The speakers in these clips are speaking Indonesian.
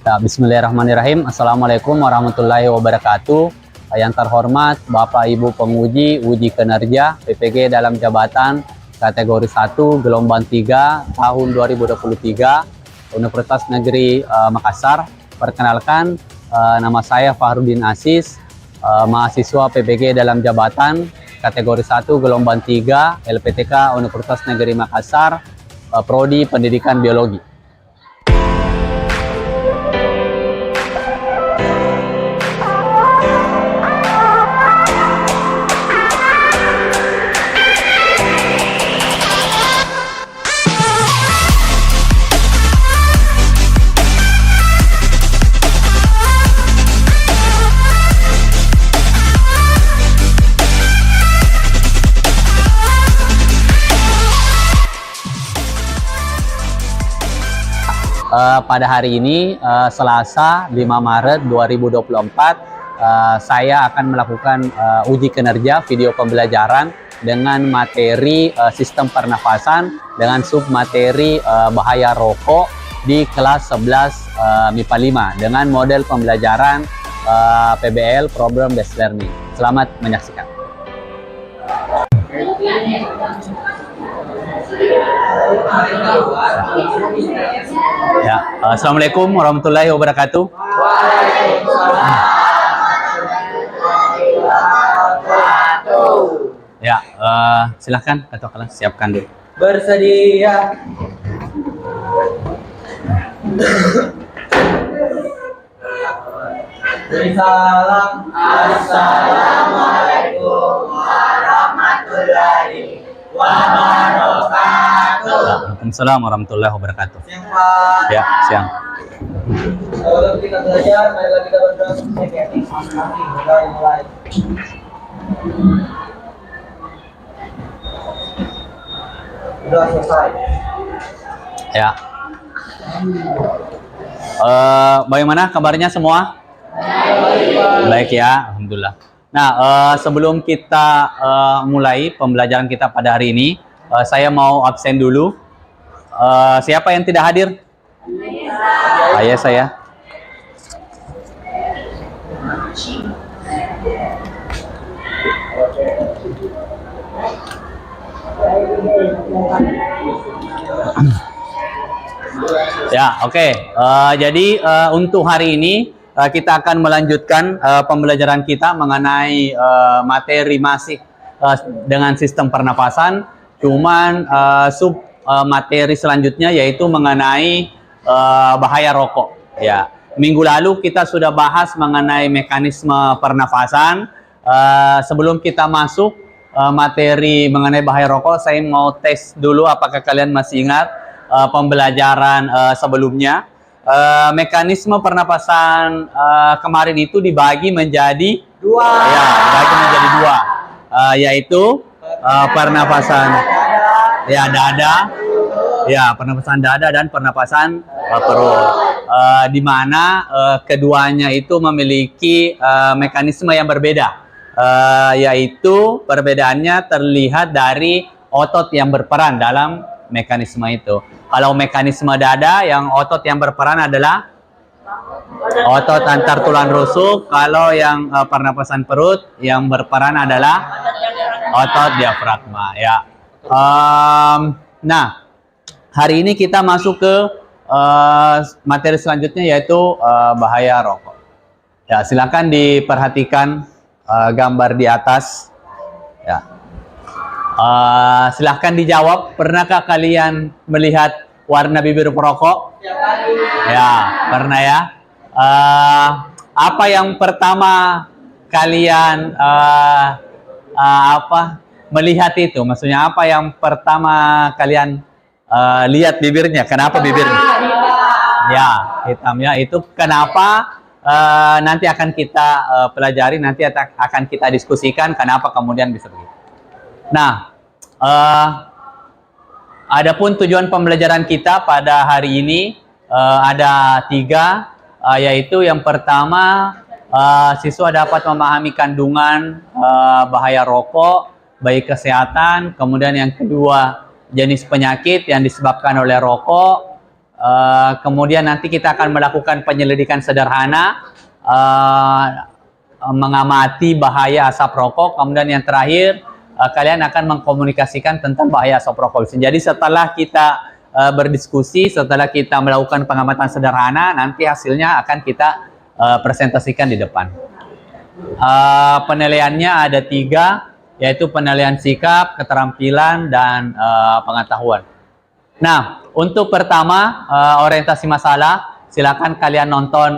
Ya, bismillahirrahmanirrahim. Assalamualaikum warahmatullahi wabarakatuh. Yang terhormat Bapak Ibu penguji uji kinerja PPG dalam jabatan kategori 1 gelombang 3 tahun 2023 Universitas Negeri Makassar. Perkenalkan, nama saya Fahrudin Aziz, mahasiswa PPG dalam jabatan kategori 1 gelombang 3 LPTK Universitas Negeri Makassar, Prodi Pendidikan Biologi. Pada hari ini, Selasa 5 Maret 2024, saya akan melakukan uji kinerja video pembelajaran dengan materi sistem pernafasan dengan submateri bahaya rokok di kelas 11 MIPA 5 dengan model pembelajaran PBL Problem Based Learning. Selamat menyaksikan. Ya, Assalamualaikum warahmatullahi wabarakatuh. Ya, silahkan Ketua Kelas siapkan dulu. Bersedia. Beri salam. Assalamualaikum warahmatullahi wabarakatuh. Waalaikumsalam warahmatullahi wabarakatuh. Siang Pak. Ya, siang. Kalau kita belajar, marilah kita berdoa mulai. Sudah selesai. Ya. Bagaimana kabarnya semua? Baik ya, alhamdulillah. Nah, sebelum kita mulai pembelajaran kita pada hari ini, saya mau absen dulu. Siapa yang tidak hadir? Ayah saya. Ya, oke. Jadi untuk hari ini kita akan melanjutkan pembelajaran kita mengenai materi masih dengan sistem pernapasan. Cuman sub materi selanjutnya yaitu mengenai bahaya rokok. Ya, minggu lalu kita sudah bahas mengenai mekanisme pernafasan. Sebelum kita masuk materi mengenai bahaya rokok, saya mau tes dulu apakah kalian masih ingat pembelajaran sebelumnya. Mekanisme pernapasan kemarin itu dibagi menjadi dua. Ya, dibagi menjadi dua, yaitu pernapasan dada, ya pernapasan dada dan pernapasan perut. Di mana keduanya itu memiliki mekanisme yang berbeda, yaitu perbedaannya terlihat dari otot yang berperan dalam mekanisme itu. Kalau mekanisme dada, yang otot yang berperan adalah otot antar tulang rusuk. Kalau yang pernapasan perut, yang berperan adalah otot diafragma. Ya. Nah, hari ini kita masuk ke materi selanjutnya yaitu bahaya rokok. Ya, silakan diperhatikan gambar di atas. Ya. Silahkan dijawab, pernahkah kalian melihat warna bibir perokok? Ya, pernah ya. Apa yang pertama kalian melihat itu? Maksudnya apa yang pertama kalian lihat bibirnya? Kenapa bibirnya? Ya, hitam ya. Itu kenapa? Nanti akan kita pelajari, nanti akan kita diskusikan kenapa kemudian bisa begitu. Nah, adapun tujuan pembelajaran kita pada hari ini ada 3, yaitu yang pertama, siswa dapat memahami kandungan bahaya rokok, baik kesehatan, kemudian yang kedua jenis penyakit yang disebabkan oleh rokok, Kemudian nanti kita akan melakukan penyelidikan sederhana, mengamati bahaya asap rokok. Kemudian yang terakhir, kalian akan mengkomunikasikan tentang bahaya asap rokok. Jadi setelah kita berdiskusi, setelah kita melakukan pengamatan sederhana, nanti hasilnya akan kita presentasikan di depan. Penilaiannya ada 3, yaitu penilaian sikap, keterampilan, dan pengetahuan. Nah, untuk pertama, orientasi masalah, silakan kalian nonton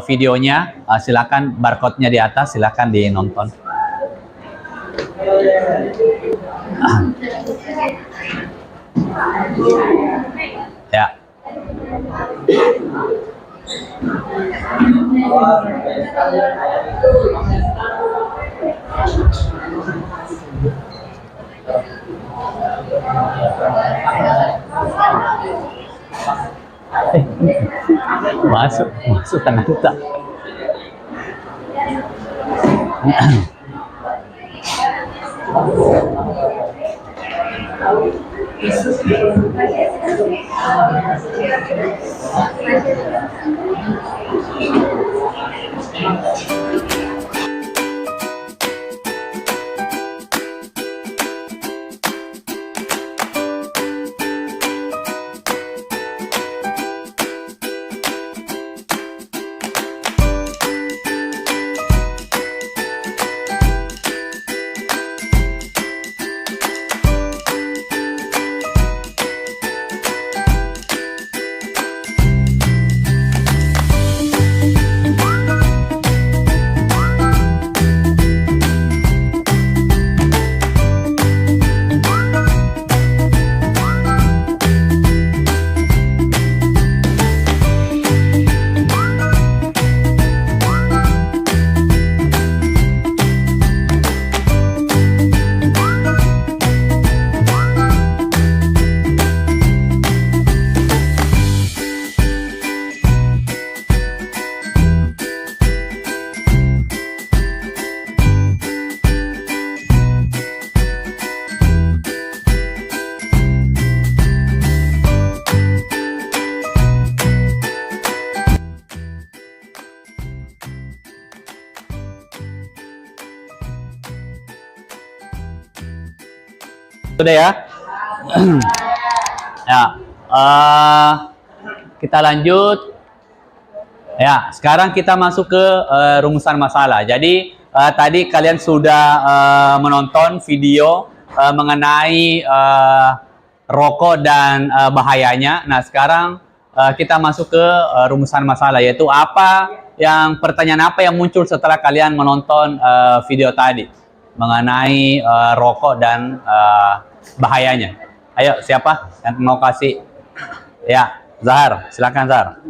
videonya, silakan barcode-nya di atas, silakan dinonton. Ya. Masuk tengah kita. Sudah ya. Ya, kita lanjut. Ya, sekarang kita masuk ke rumusan masalah. Jadi tadi kalian sudah menonton video mengenai rokok dan bahayanya. Nah, sekarang kita masuk ke rumusan masalah, yaitu pertanyaan apa yang muncul setelah kalian menonton video tadi mengenai rokok dan bahayanya. Ayo, siapa yang mau kasih? Ya, Zahar, silakan Zahar.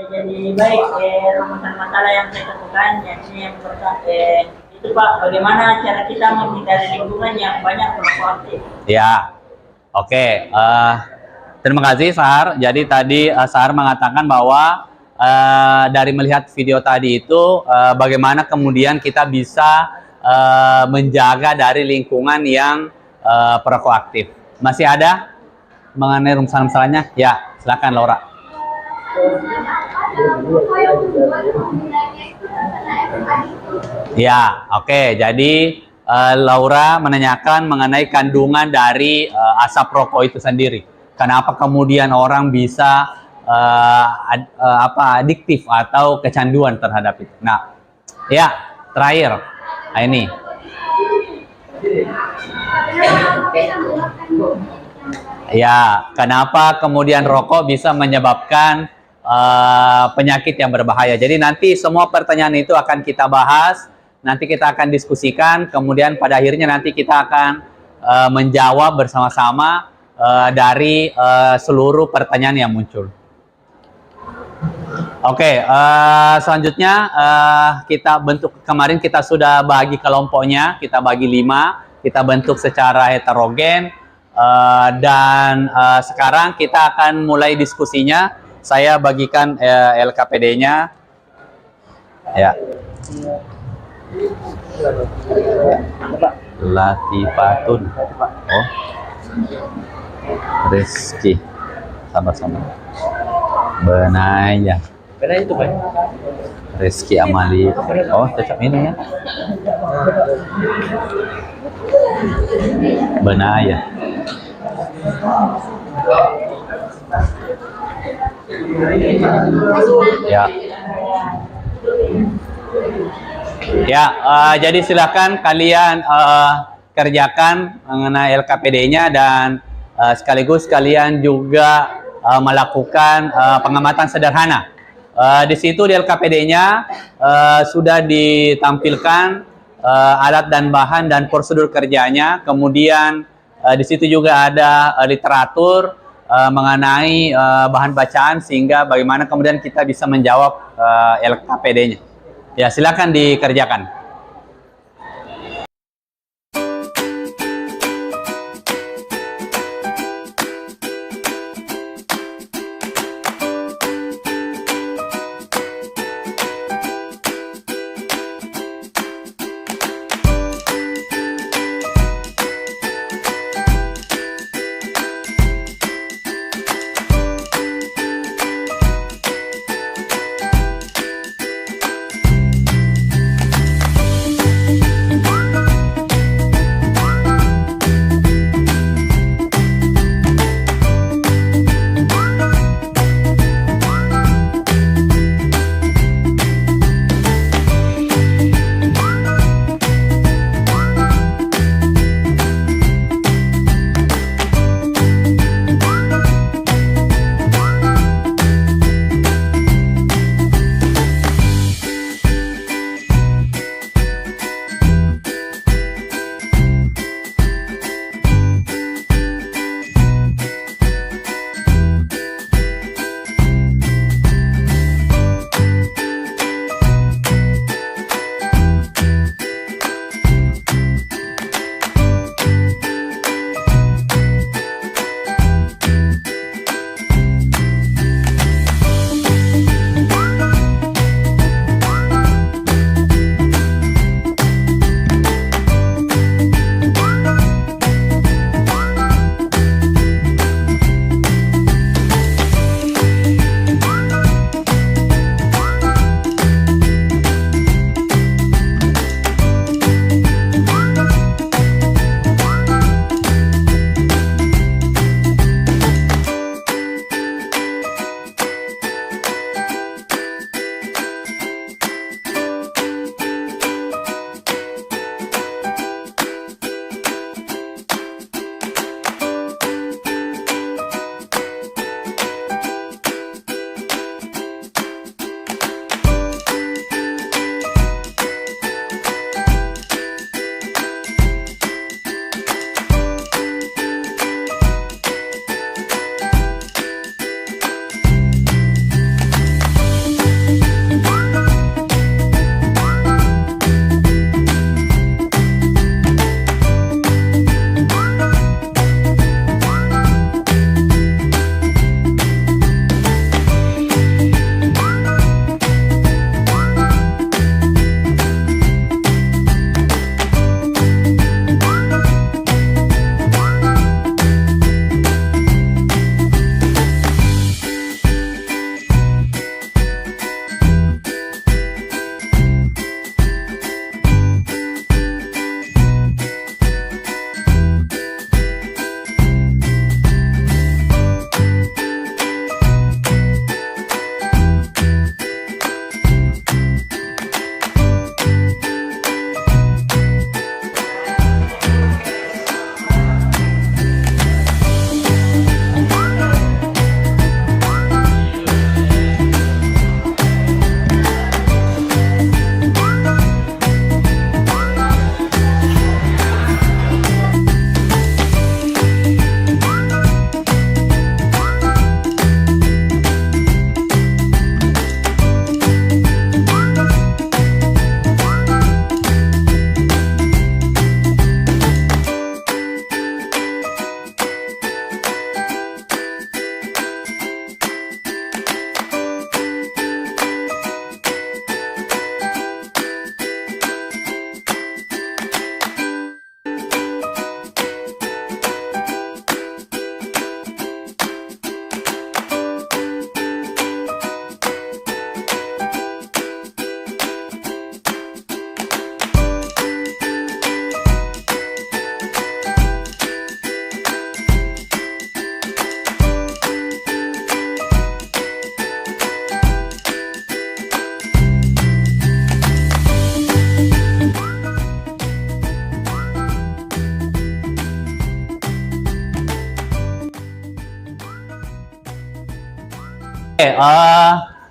Jadi baik, rumusan masalah yang saya temukan, yakni yang pertama itu Pak, bagaimana cara kita menghindari lingkungan yang banyak rokok aktif? Ya, oke. Terima kasih Zahar. Jadi tadi Zahar mengatakan bahwa dari melihat video tadi itu, bagaimana kemudian kita bisa menjaga dari lingkungan yang perokok aktif. Masih ada mengenai rumusan masalahnya? Ya, silakan Laura. Ya, oke. Jadi Laura menanyakan mengenai kandungan dari asap rokok itu sendiri. Kenapa kemudian orang bisa adiktif atau kecanduan terhadap itu? Nah, ya, terakhir. Nah, ini. Ya, kenapa kemudian rokok bisa menyebabkan penyakit yang berbahaya? Jadi nanti semua pertanyaan itu akan kita bahas, nanti kita akan diskusikan, kemudian pada akhirnya nanti kita akan menjawab bersama-sama dari seluruh pertanyaan yang muncul. Oke, selanjutnya kita bentuk, kemarin kita sudah bagi kelompoknya, kita bagi 5, kita bentuk secara heterogen, dan sekarang kita akan mulai diskusinya. Saya bagikan LKPD-nya. Ya. Latifatun. Oh. Rizky. Sama-sama. Benaya. Karena itu Pak. Rizky Amali. Oh, cocok ini ya. Benaya. Ya. Ya, jadi silakan kalian kerjakan mengenai LKPD-nya dan sekaligus kalian juga melakukan pengamatan sederhana. Di situ di LKPD-nya sudah ditampilkan alat dan bahan dan prosedur kerjanya. Kemudian di situ juga ada literatur mengenai bahan bacaan sehingga bagaimana kemudian kita bisa menjawab LKPD-nya. Ya, silakan dikerjakan.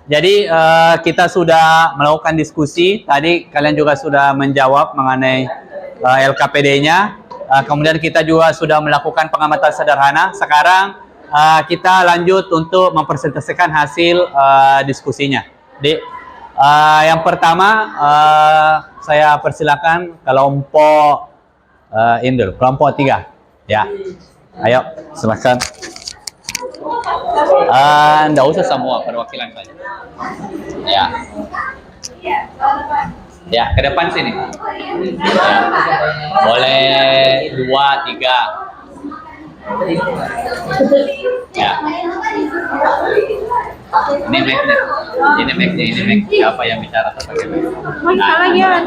Jadi kita sudah melakukan diskusi. Tadi kalian juga sudah menjawab mengenai LKPD-nya. Kemudian kita juga sudah melakukan pengamatan sederhana. Sekarang kita lanjut untuk mempresentasikan hasil diskusinya. Jadi yang pertama saya persilakan kelompok Indul, kelompok 3. Ya, ayo silakan. Nggak usah semua, perwakilan saja. Ya. Ya, ke depan sini. Ya. Boleh 2, 3. Ya. Ini mic-nya. Ini mic-nya, ini mic. Siapa yang bicara atau pakai mic? Salah ya.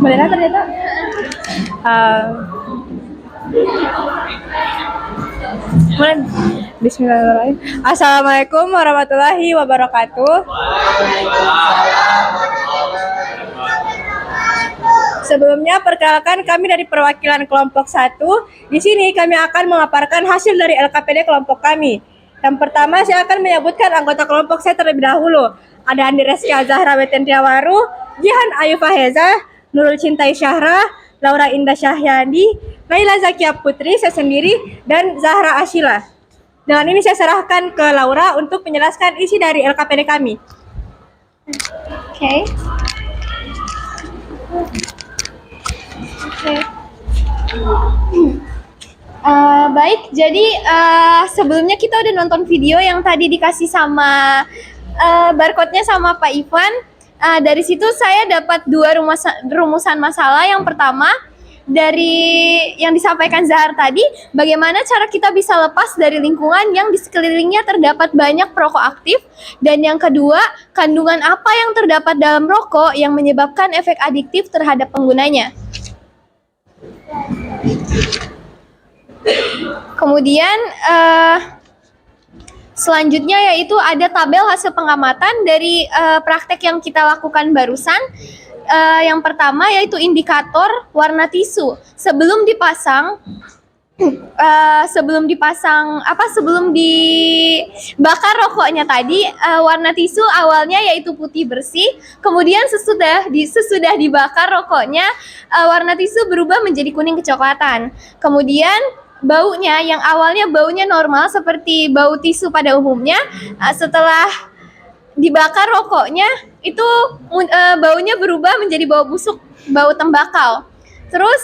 Beneran ternyata. Bismillahirrahmanirrahim. Assalamualaikum warahmatullahi wabarakatuh. Sebelumnya perkenalkan kami dari perwakilan kelompok 1. Di sini kami akan memaparkan hasil dari LKPD kelompok kami. Yang pertama saya akan menyebutkan anggota kelompok saya terlebih dahulu. Ada Andi Reska Zahra Wetentriawaru, Jihan Ayu Faheza, Nurul Cintai Syahra, Laura Indah Syahyadi, Laila Zakia Putri, saya sendiri, dan Zahra Ashila. Dengan ini saya serahkan ke Laura untuk menjelaskan isi dari LKPD kami. Oke. Baik, jadi sebelumnya kita udah nonton video yang tadi dikasih sama barcode-nya sama Pak Ivan. Dari situ saya dapat 2 rumusan masalah. Yang pertama, dari yang disampaikan Zahar tadi, bagaimana cara kita bisa lepas dari lingkungan yang di sekelilingnya terdapat banyak perokok aktif. Dan yang kedua, kandungan apa yang terdapat dalam rokok yang menyebabkan efek adiktif terhadap penggunanya. Kemudian selanjutnya yaitu ada tabel hasil pengamatan dari praktek yang kita lakukan barusan. Yang pertama yaitu indikator warna tisu. Sebelum dibakar rokoknya tadi, warna tisu awalnya yaitu putih bersih. Kemudian sesudah dibakar rokoknya, warna tisu berubah menjadi kuning kecoklatan. Kemudian baunya yang awalnya baunya normal seperti bau tisu pada umumnya, setelah dibakar rokoknya itu baunya berubah menjadi bau busuk, bau tembakau. Terus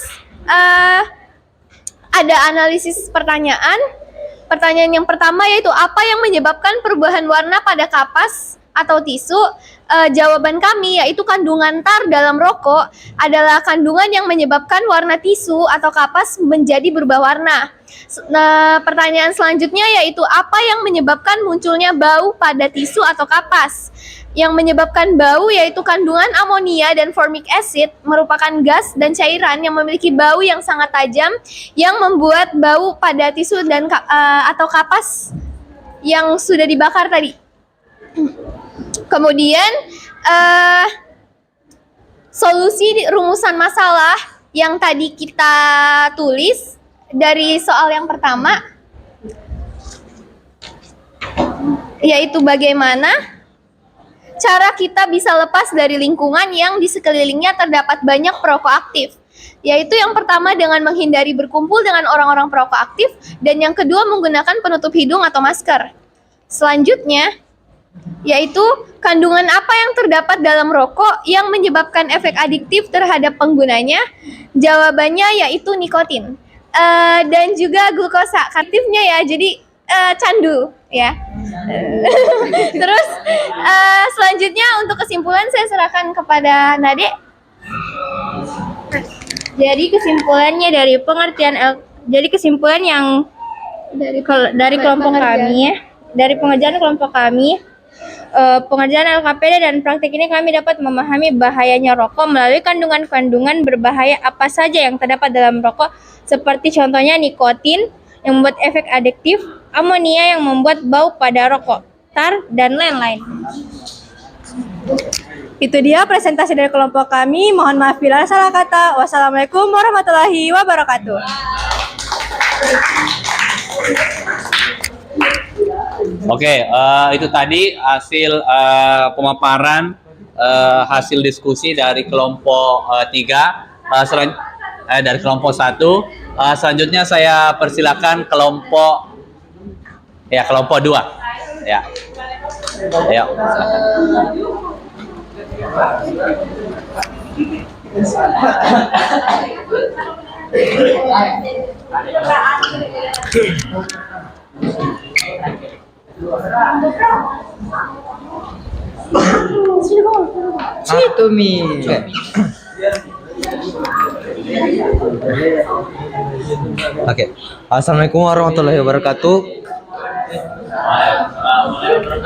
ada analisis pertanyaan. Pertanyaan yang pertama yaitu apa yang menyebabkan perubahan warna pada kapas atau tisu? Jawaban kami yaitu kandungan tar dalam rokok adalah kandungan yang menyebabkan warna tisu atau kapas menjadi berubah warna. Nah, pertanyaan selanjutnya yaitu apa yang menyebabkan munculnya bau pada tisu atau kapas? Yang menyebabkan bau yaitu kandungan amonia dan formic acid merupakan gas dan cairan yang memiliki bau yang sangat tajam yang membuat bau pada tisu dan atau kapas yang sudah dibakar tadi. Kemudian solusi rumusan masalah yang tadi kita tulis dari soal yang pertama yaitu bagaimana cara kita bisa lepas dari lingkungan yang di sekelilingnya terdapat banyak perokok aktif. Yaitu yang pertama dengan menghindari berkumpul dengan orang-orang perokok aktif, dan yang kedua menggunakan penutup hidung atau masker. Selanjutnya yaitu kandungan apa yang terdapat dalam rokok yang menyebabkan efek adiktif terhadap penggunanya. Jawabannya yaitu nikotin dan juga glukosa. Aktifnya ya, jadi candu ya. Terus selanjutnya untuk kesimpulan saya serahkan kepada Nade. Jadi kesimpulannya dari pengertian jadi kesimpulan yang dari kelompok kami ya, dari pengerjaan kelompok kami, pengerjaan LKPD dan praktik ini kami dapat memahami bahayanya rokok melalui kandungan-kandungan berbahaya apa saja yang terdapat dalam rokok, seperti contohnya nikotin yang membuat efek adiktif, amonia yang membuat bau pada rokok, tar, dan lain-lain. Itu dia presentasi dari kelompok kami. Mohon maaf bila ada salah kata. Wassalamualaikum warahmatullahi wabarakatuh. Oke, itu tadi hasil pemaparan hasil diskusi dari kelompok 3 dari kelompok 1. Selanjutnya saya persilakan kelompok 2. Ya. Ayo, silakan. Situ mi. Oke. Assalamualaikum warahmatullahi wabarakatuh.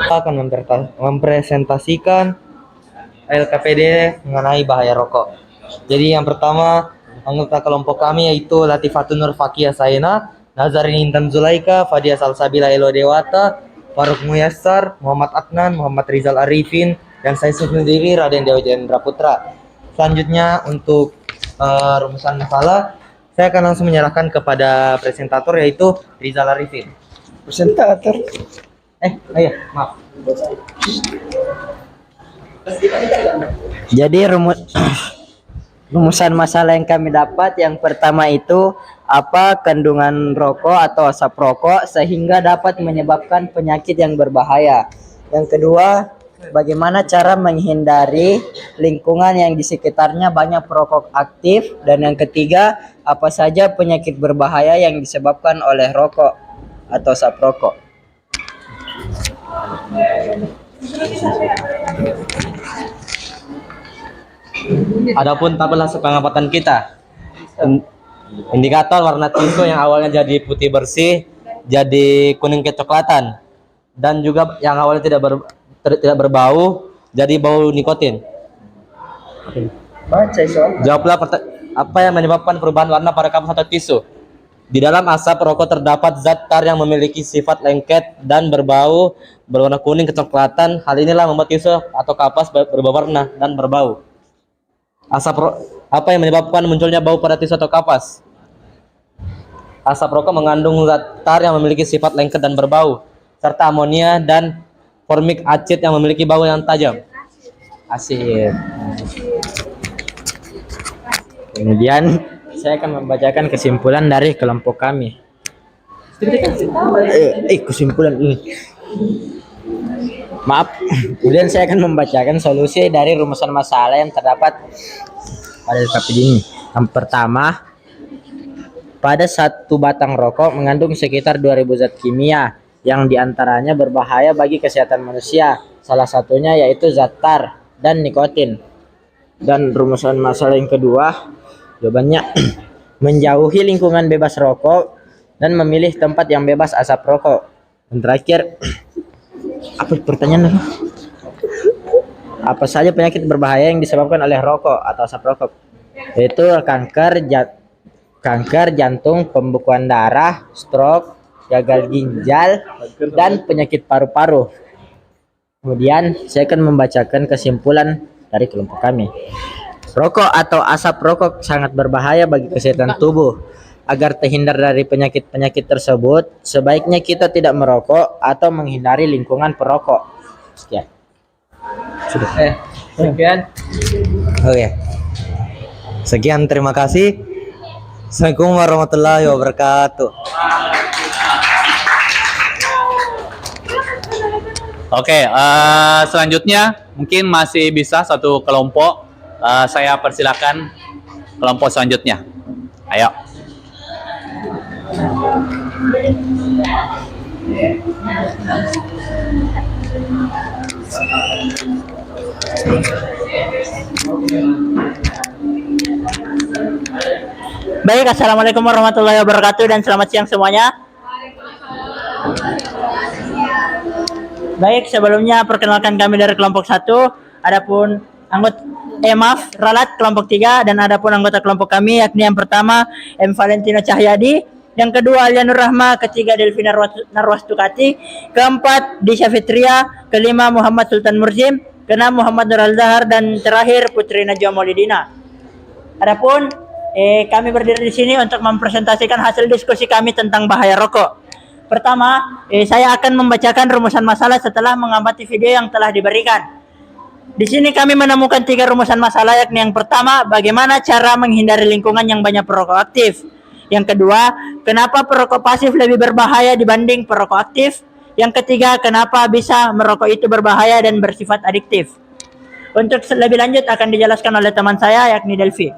Kita akan mempresentasikan LKPD mengenai bahaya rokok. Jadi yang pertama, anggota kelompok kami yaitu Latifatun Nur Fakia Saina, Nazarin Intan Zulaika, Fadia Salsabila Elo Dewata, Faruk Muyassar, Muhammad Adnan, Muhammad Rizal Arifin, dan saya sendiri Raden Dewa Jendra Putra. Selanjutnya untuk rumusan masalah, saya akan langsung menyerahkan kepada presentator yaitu Rizal Arifin. Presentator? Maaf. Jadi rumusan masalah yang kami dapat yang pertama itu apa kandungan rokok atau asap rokok sehingga dapat menyebabkan penyakit yang berbahaya. Yang kedua, bagaimana cara menghindari lingkungan yang di sekitarnya banyak perokok aktif, dan yang ketiga, apa saja penyakit berbahaya yang disebabkan oleh rokok atau asap rokok. Adapun tabel hasil pengamatan kita, indikator warna tisu yang awalnya jadi putih bersih jadi kuning kecoklatan, dan juga yang awalnya tidak berbau jadi bau nikotin. Jawablah apa yang menyebabkan perubahan warna pada kapas atau tisu. Di dalam asap rokok terdapat zat tar yang memiliki sifat lengket dan berbau berwarna kuning kecoklatan. Hal inilah membuat tisu atau kapas berubah warna dan berbau. Apa yang menyebabkan munculnya bau pada tisu atau kapas? Asap rokok mengandung zat tar yang memiliki sifat lengket dan berbau, serta amonia dan formik acid yang memiliki bau yang tajam. Asid. Kemudian saya akan membacakan kesimpulan dari kelompok kami. Kesimpulan ini. Maaf. Kemudian saya akan membacakan solusi dari rumusan masalah yang terdapat pada LKPD ini. Yang pertama, pada satu batang rokok mengandung sekitar 2000 zat kimia yang diantaranya berbahaya bagi kesehatan manusia. Salah satunya yaitu zat tar dan nikotin. Dan rumusan masalah yang kedua, jawabannya menjauhi lingkungan bebas rokok dan memilih tempat yang bebas asap rokok. Dan terakhir, apa pertanyaan? Apa saja penyakit berbahaya yang disebabkan oleh rokok atau asap rokok? Yaitu kanker jantung, pembekuan darah, stroke, gagal ginjal, dan penyakit paru-paru. Kemudian saya akan membacakan kesimpulan dari kelompok kami. Rokok atau asap rokok sangat berbahaya bagi kesehatan tubuh. Agar terhindar dari penyakit-penyakit tersebut, sebaiknya kita tidak merokok atau menghindari lingkungan perokok. Sekian. Sudah. Sekian. Oke. Sekian, terima kasih. Assalamualaikum warahmatullahi wabarakatuh. Oke, selanjutnya mungkin masih bisa satu kelompok. Saya persilakan kelompok selanjutnya. Ayo. Baik, assalamualaikum warahmatullahi wabarakatuh dan selamat siang semuanya. Baik, sebelumnya perkenalkan kami dari kelompok 1, adapun Ralat kelompok 3, dan adapun anggota kelompok kami yakni yang pertama M. Valentino Cahyadi, yang kedua Alia Nur Rahma, ketiga Delvina Narwastukati, keempat Disha Fitria, kelima Muhammad Sultan Murzim, keenam Muhammad Nur Al-Zahar, dan terakhir Putri Najwa Maulidina. Adapun kami berdiri di sini untuk mempresentasikan hasil diskusi kami tentang bahaya rokok. Pertama, saya akan membacakan rumusan masalah setelah mengamati video yang telah diberikan. Di sini kami menemukan 3 rumusan masalah, yakni yang pertama, bagaimana cara menghindari lingkungan yang banyak perokok aktif. Yang kedua, kenapa perokok pasif lebih berbahaya dibanding perokok aktif. Yang ketiga, kenapa bisa merokok itu berbahaya dan bersifat adiktif. Untuk lebih lanjut akan dijelaskan oleh teman saya, yakni Delvi.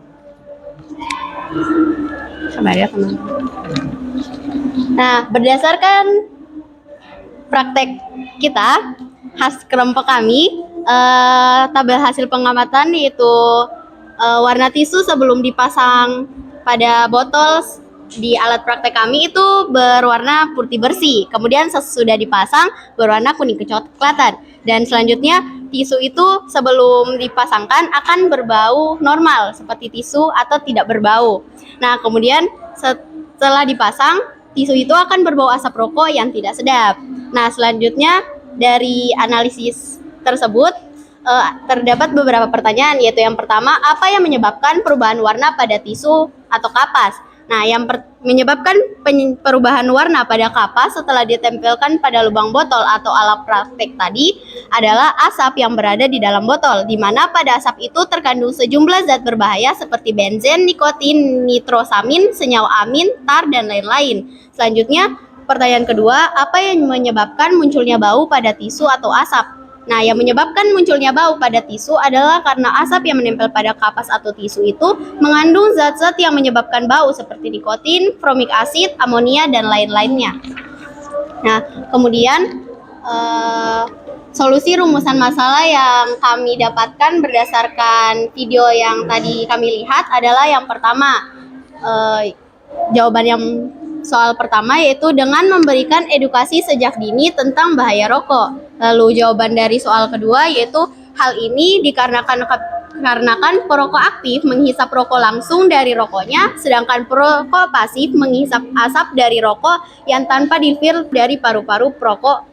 Nah, berdasarkan praktek kita, kelompok kami, tabel hasil pengamatan yaitu warna tisu sebelum dipasang pada botol di alat praktek kami itu berwarna putih bersih. Kemudian sesudah dipasang berwarna kuning kecoklatan. Dan selanjutnya tisu itu sebelum dipasangkan akan berbau normal seperti tisu atau tidak berbau. Nah, kemudian setelah dipasang tisu itu akan berbau asap rokok yang tidak sedap. Nah, selanjutnya dari analisis tersebut terdapat beberapa pertanyaan, yaitu yang pertama, apa yang menyebabkan perubahan warna pada tisu atau kapas? Nah, yang menyebabkan perubahan warna pada kapas setelah ditempelkan pada lubang botol atau alat praktek tadi adalah asap yang berada di dalam botol, di mana pada asap itu terkandung sejumlah zat berbahaya seperti benzen, nikotin, nitrosamin, senyawa amin, tar, dan lain-lain. Selanjutnya, pertanyaan kedua, apa yang menyebabkan munculnya bau pada tisu atau asap? Nah, yang menyebabkan munculnya bau pada tisu adalah karena asap yang menempel pada kapas atau tisu itu mengandung zat-zat yang menyebabkan bau seperti nikotin, formik asid, amonia, dan lain-lainnya. Nah, kemudian solusi rumusan masalah yang kami dapatkan berdasarkan video yang tadi kami lihat adalah yang pertama, jawaban yang soal pertama yaitu dengan memberikan edukasi sejak dini tentang bahaya rokok. Lalu jawaban dari soal kedua yaitu hal ini dikarenakan perokok aktif menghisap rokok langsung dari rokoknya, sedangkan perokok pasif menghisap asap dari rokok yang tanpa difilter dari paru-paru perokok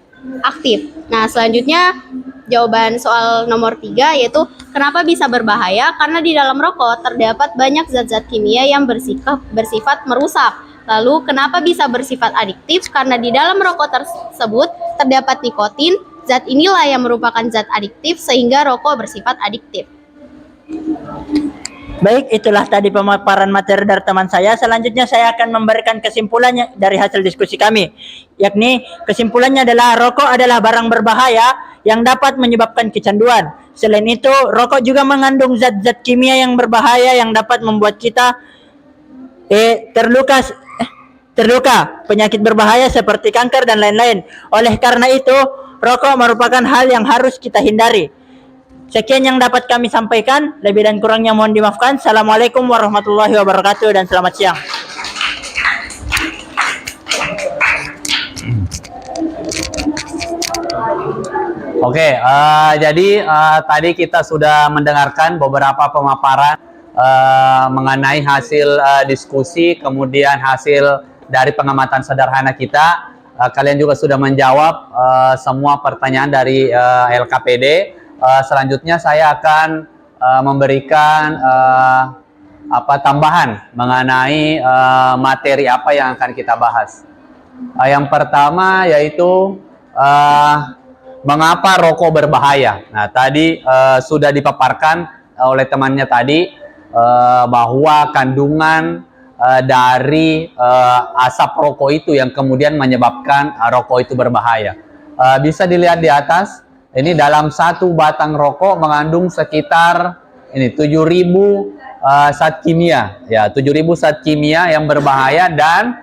aktif. Nah, selanjutnya jawaban soal nomor 3 yaitu kenapa bisa berbahaya? Karena di dalam rokok terdapat banyak zat-zat kimia yang bersifat merusak. Lalu kenapa bisa bersifat adiktif? Karena di dalam rokok tersebut terdapat nikotin. Zat inilah yang merupakan zat adiktif sehingga rokok bersifat adiktif. Baik, itulah tadi pemaparan materi dari teman saya. Selanjutnya saya akan memberikan kesimpulannya dari hasil diskusi kami. Yakni kesimpulannya adalah rokok adalah barang berbahaya yang dapat menyebabkan kecanduan. Selain itu, rokok juga mengandung zat-zat kimia yang berbahaya yang dapat membuat kita terluka, penyakit berbahaya seperti kanker dan lain-lain. Oleh karena itu, rokok merupakan hal yang harus kita hindari. Sekian yang dapat kami sampaikan, lebih dan kurangnya mohon dimaafkan. Assalamualaikum warahmatullahi wabarakatuh dan selamat siang. Oke, jadi tadi kita sudah mendengarkan beberapa pemaparan mengenai hasil diskusi, kemudian hasil dari pengamatan sederhana kita. Kalian juga sudah menjawab semua pertanyaan dari LKPD. Selanjutnya saya akan memberikan tambahan mengenai materi apa yang akan kita bahas. Yang pertama yaitu mengapa rokok berbahaya. Nah, tadi sudah dipaparkan oleh temannya tadi bahwa kandungan dari asap rokok itu yang kemudian menyebabkan rokok itu berbahaya. Bisa dilihat di atas, ini dalam satu batang rokok mengandung sekitar 7.000 zat kimia, ya 7.000 zat kimia yang berbahaya, dan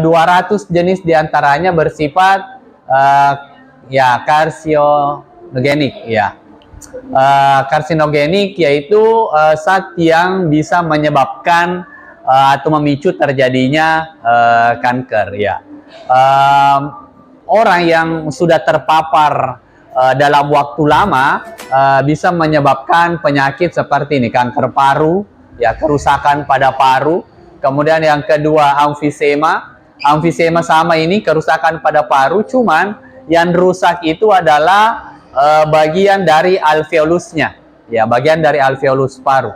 200 jenis diantaranya bersifat karsinogenik, ya. Karsinogenik yaitu zat yang bisa menyebabkan atau memicu terjadinya kanker, ya. Orang yang sudah terpapar dalam waktu lama bisa menyebabkan penyakit seperti ini, kanker paru, ya, kerusakan pada paru. Kemudian yang kedua emfisema. Emfisema sama ini kerusakan pada paru, cuman yang rusak itu adalah bagian dari alveolusnya, ya, bagian dari alveolus paru,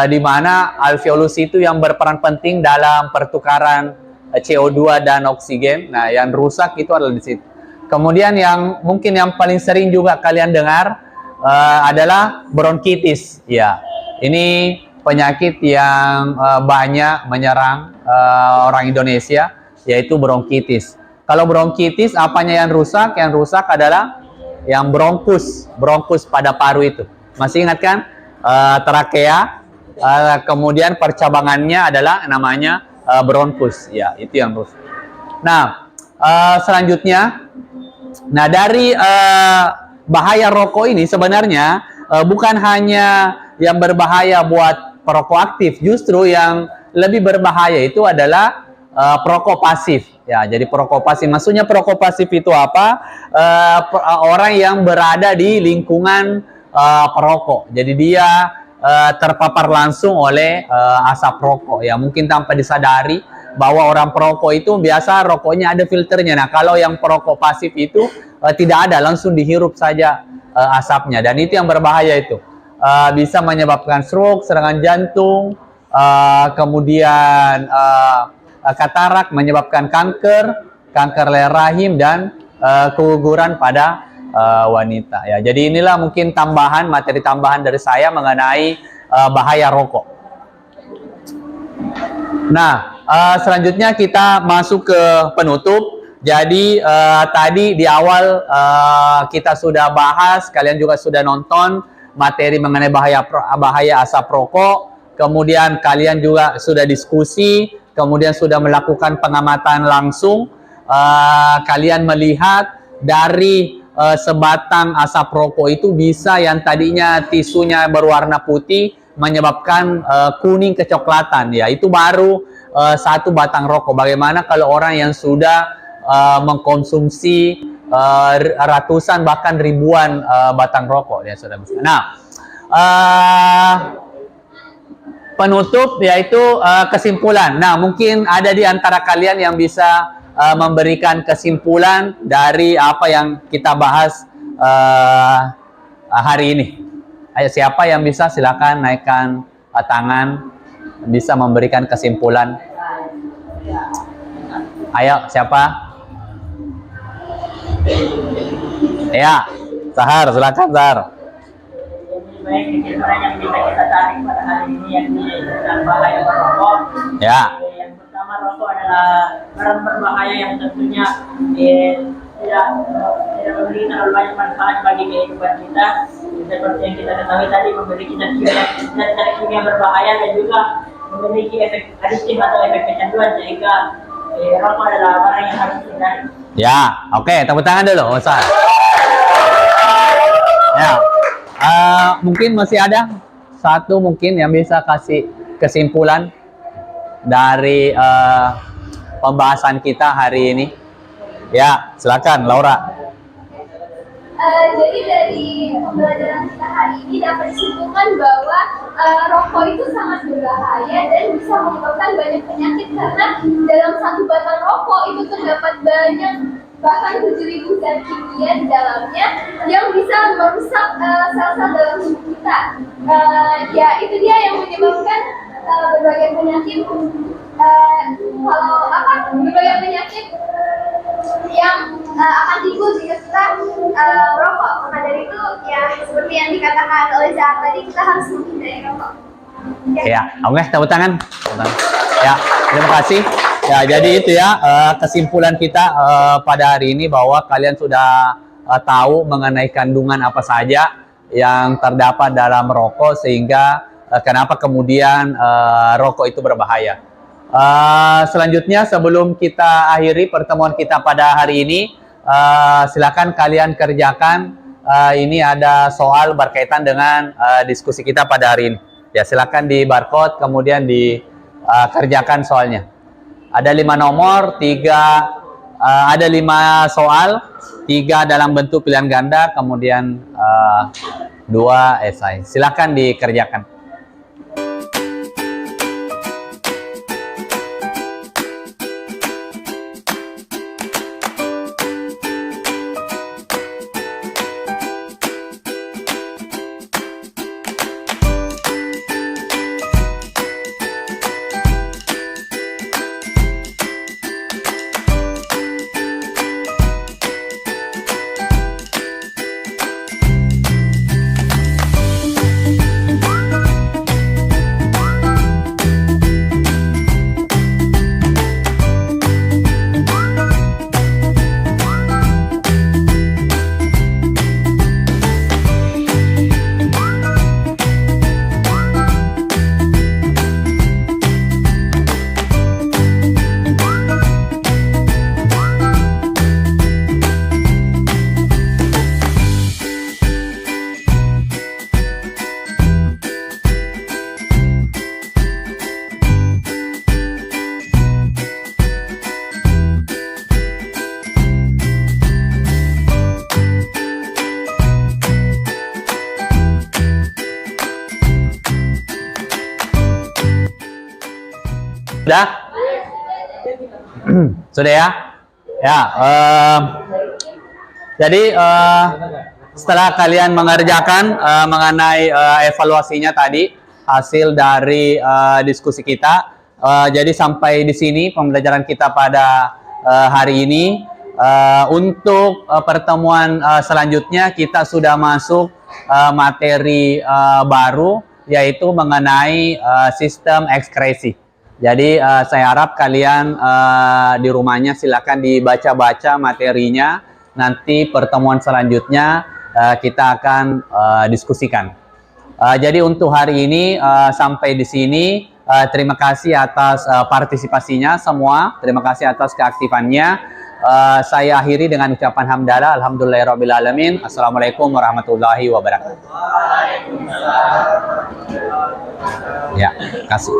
di mana alveolus itu yang berperan penting dalam pertukaran CO2 dan oksigen. Nah, yang rusak itu adalah di situ. Kemudian yang mungkin yang paling sering juga kalian dengar adalah bronkitis. Ya, ini penyakit yang banyak menyerang orang Indonesia, yaitu bronkitis. Kalau bronkitis, apanya yang rusak? Yang rusak adalah yang bronkus pada paru itu. Masih ingat kan? Trakea, kemudian percabangannya adalah namanya bronkus. Ya, itu yang rusak. Nah, selanjutnya, nah dari bahaya rokok ini sebenarnya bukan hanya yang berbahaya buat perokok aktif, justru yang lebih berbahaya itu adalah perokok pasif. Ya, jadi perokok pasif. Maksudnya perokok pasif itu apa? Orang yang berada di lingkungan perokok. Jadi dia terpapar langsung oleh asap rokok. Ya, mungkin tanpa disadari bahwa orang perokok itu biasa rokoknya ada filternya. Nah, kalau yang perokok pasif itu tidak ada, langsung dihirup saja asapnya. Dan itu yang berbahaya itu. Bisa menyebabkan stroke, serangan jantung, kemudian katarak, menyebabkan kanker leher rahim, dan keguguran pada wanita. Ya, jadi inilah mungkin materi tambahan dari saya mengenai bahaya rokok. Nah, selanjutnya kita masuk ke penutup. Jadi tadi di awal kita sudah bahas, kalian juga sudah nonton materi mengenai bahaya asap rokok. Kemudian kalian juga sudah diskusi, kemudian sudah melakukan pengamatan langsung. Kalian melihat dari sebatang asap rokok itu bisa yang tadinya tisunya berwarna putih menyebabkan kuning kecoklatan. Ya, itu baru satu batang rokok. Bagaimana kalau orang yang sudah mengkonsumsi ratusan bahkan ribuan batang rokok, ya sudah bisa. Nah, penutup yaitu kesimpulan. Nah, mungkin ada di antara kalian yang bisa memberikan kesimpulan dari apa yang kita bahas hari ini. Ayo, siapa yang bisa? Silakan naikkan tangan, bisa memberikan kesimpulan. Ayo, siapa? Ya, Sahar, silakan Sahar. Baik, kesimpulan yang bisa kita tarik pada hari ini yakni tentang bahaya merokok. Ya. Yang pertama, rokok adalah barang berbahaya yang tentunya tidak memiliki terlalu banyak manfaat bagi kehidupan kita. Seperti yang kita ketahui tadi, memiliki zat kimia berbahaya dan juga memiliki efek adiktif atau efek kecanduan, sehingga rokok adalah barang yang harus dihindari. Ya, oke, tepuk tangan dulu, Ustaz. Ya. Mungkin masih ada satu mungkin yang bisa kasih kesimpulan dari pembahasan kita hari ini. Ya, silakan Laura. Jadi dari pembelajaran kita hari ini dapat disimpulkan bahwa rokok itu sangat berbahaya dan bisa menyebabkan banyak penyakit, karena dalam satu batang rokok itu terdapat banyak, bahkan 7.000 zat kimia di dalamnya yang bisa merusak sel-sel dalam tubuh kita. Ya, itu dia yang menyebabkan berbagai penyakit. Berbagai penyakit yang akan timbul jika kita merokok. Maka dari itu, ya seperti yang dikatakan oleh Zahar tadi, kita harus menghindari rokok. Ya, oke, tepuk tangan. Ya, terima kasih. Ya, jadi itu ya kesimpulan kita pada hari ini, bahwa kalian sudah tahu mengenai kandungan apa saja yang terdapat dalam rokok, sehingga kenapa kemudian rokok itu berbahaya. Selanjutnya, sebelum kita akhiri pertemuan kita pada hari ini, silakan kalian kerjakan. Ini ada soal berkaitan dengan diskusi kita pada hari ini. Ya, silakan di barcode, kemudian dikerjakan soalnya. Ada 5 nomor, ada 5 soal, 3 dalam bentuk pilihan ganda, kemudian 2 esai. Silakan dikerjakan. Sudah? Sudah ya? Ya. Jadi setelah kalian mengerjakan mengenai evaluasinya tadi, hasil dari diskusi kita, jadi sampai di sini pembelajaran kita pada hari ini. Untuk pertemuan selanjutnya kita sudah masuk materi baru, yaitu mengenai sistem ekskresi. Jadi saya harap kalian di rumahnya silakan dibaca-baca materinya. Nanti pertemuan selanjutnya kita akan diskusikan. Jadi untuk hari ini sampai di sini. Terima kasih atas partisipasinya semua. Terima kasih atas keaktifannya. Saya akhiri dengan ucapan hamdalah. Alhamdulillahirrabbilalamin. Assalamualaikum warahmatullahi wabarakatuh. Ya, kasih.